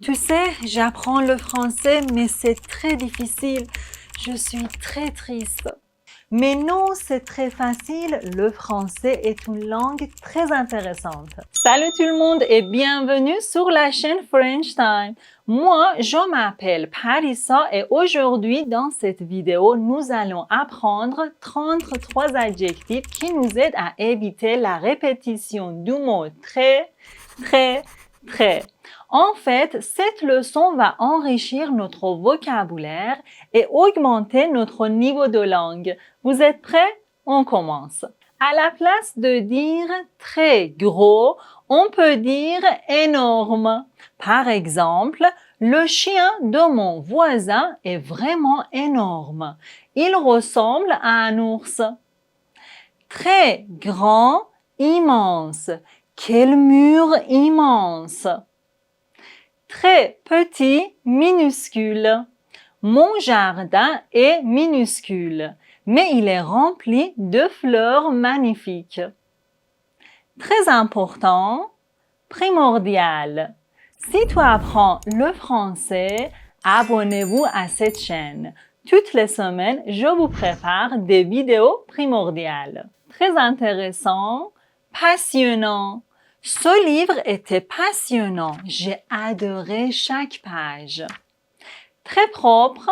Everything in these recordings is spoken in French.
Tu sais, j'apprends le français, mais c'est très difficile. Je suis très triste. Mais non, c'est très facile. Le français est une langue très intéressante. Salut tout le monde et bienvenue sur la chaîne French Time. Moi, je m'appelle Parissa et aujourd'hui, dans cette vidéo, nous allons apprendre 33 adjectifs qui nous aident à éviter la répétition du mot très, très, très. En fait, cette leçon va enrichir notre vocabulaire et augmenter notre niveau de langue. Vous êtes prêts? On commence. À la place de dire très gros, on peut dire énorme. Par exemple, le chien de mon voisin est vraiment énorme. Il ressemble à un ours. Très grand, immense. Quel mur immense! Très petit, minuscule. Mon jardin est minuscule, mais il est rempli de fleurs magnifiques. Très important, primordial. Si tu apprends le français, abonnez-vous à cette chaîne. Toutes les semaines, je vous prépare des vidéos primordiales. Très intéressant, passionnant. Ce livre était passionnant. J'ai adoré chaque page. Très propre,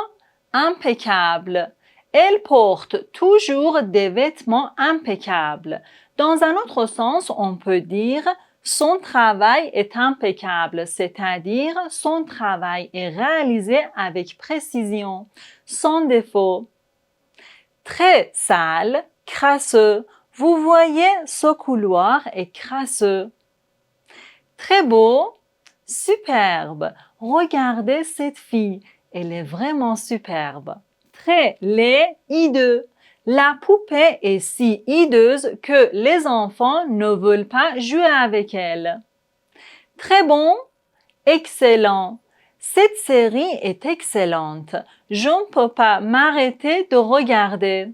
impeccable. Elle porte toujours des vêtements impeccables. Dans un autre sens, on peut dire son travail est impeccable, c'est-à-dire son travail est réalisé avec précision, sans défaut. Très sale, crasseux. Vous voyez, ce couloir est crasseux. Très beau, superbe. Regardez cette fille, elle est vraiment superbe. Très laid, hideux. La poupée est si hideuse que les enfants ne veulent pas jouer avec elle. Très bon, excellent. Cette série est excellente. Je ne peux pas m'arrêter de regarder.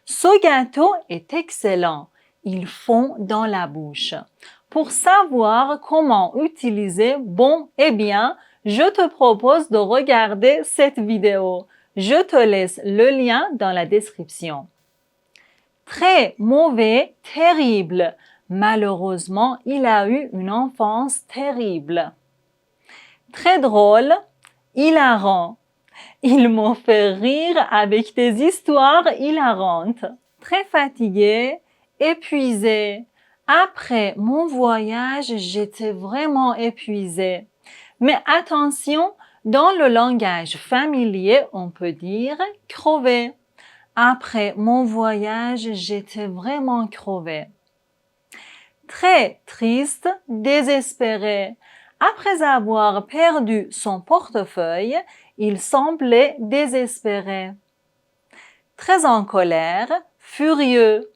Ce gâteau est excellent. Il fond dans la bouche. Pour savoir comment utiliser bon et bien, je te propose de regarder cette vidéo. Je te laisse le lien dans la description. Très mauvais, terrible. Malheureusement, il a eu une enfance terrible. Très drôle, hilarant. Il m'a fait rire avec des histoires hilarantes. Très fatigué, épuisé. Après mon voyage, j'étais vraiment épuisée. Mais attention, dans le langage familier, on peut dire crevé. Après mon voyage, j'étais vraiment crevée. Très triste, désespéré. Après avoir perdu son portefeuille, il semblait désespéré. Très en colère, furieux.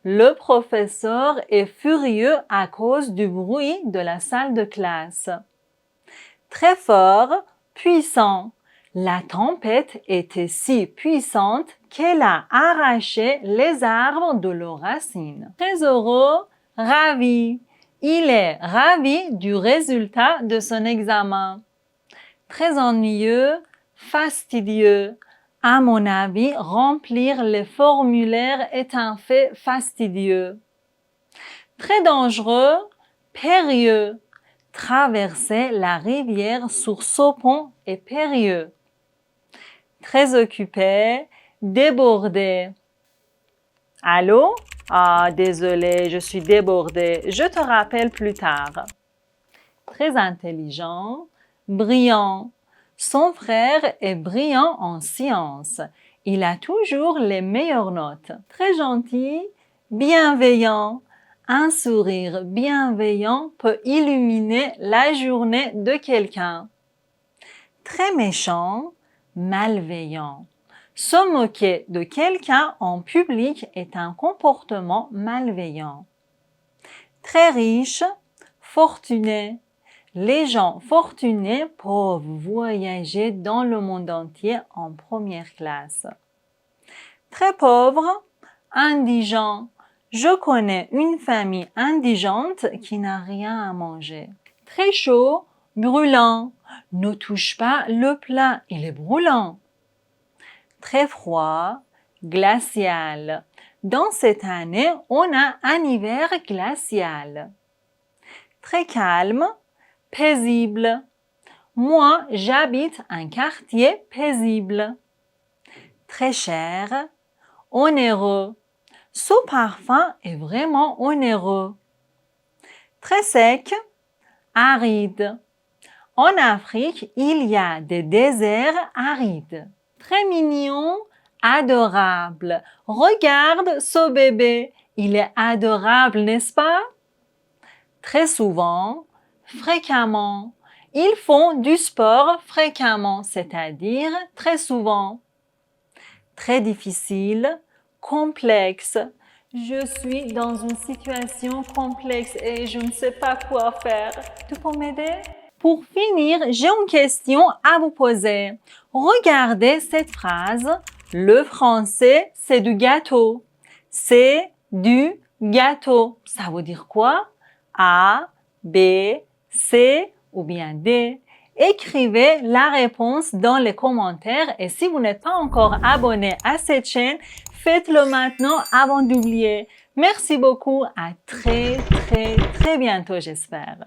Le professeur est furieux à cause du bruit de la salle de classe. Très fort, puissant. La tempête était si puissante qu'elle a arraché les arbres de leurs racines. Très heureux, ravi. Il est ravi du résultat de son examen. Très ennuyeux, fastidieux. À mon avis, remplir les formulaires est un fait fastidieux. Très dangereux, périlleux. Traverser la rivière sur ce pont est périlleux. Très occupé, débordé. Allô? Ah, désolé, je suis débordée. Je te rappelle plus tard. Très intelligent, brillant. Son frère est brillant en sciences. Il a toujours les meilleures notes. Très gentil, bienveillant. Un sourire bienveillant peut illuminer la journée de quelqu'un. Très méchant, malveillant. Se moquer de quelqu'un en public est un comportement malveillant. Très riche, fortuné. Les gens fortunés peuvent voyager dans le monde entier en première classe. Très pauvre, indigent. Je connais une famille indigente qui n'a rien à manger. Très chaud, brûlant. Ne touche pas le plat, il est brûlant. Très froid, glacial. Dans cette année, on a un hiver glacial. Très calme, paisible. Moi, j'habite un quartier paisible. Très cher, onéreux. Ce parfum est vraiment onéreux. Très sec, aride. En Afrique, il y a des déserts arides. Très mignon, adorable. Regarde ce bébé, il est adorable, n'est-ce pas? Très souvent, fréquemment. Ils font du sport fréquemment, c'est-à-dire très souvent. Très difficile, complexe. Je suis dans une situation complexe et je ne sais pas quoi faire. Tu peux m'aider? Pour finir, j'ai une question à vous poser. Regardez cette phrase. Le français, c'est du gâteau. C'est du gâteau. Ça veut dire quoi? A, B, C ou bien D. Écrivez la réponse dans les commentaires et si vous n'êtes pas encore abonné à cette chaîne, faites-le maintenant avant d'oublier. Merci beaucoup, à très bientôt j'espère.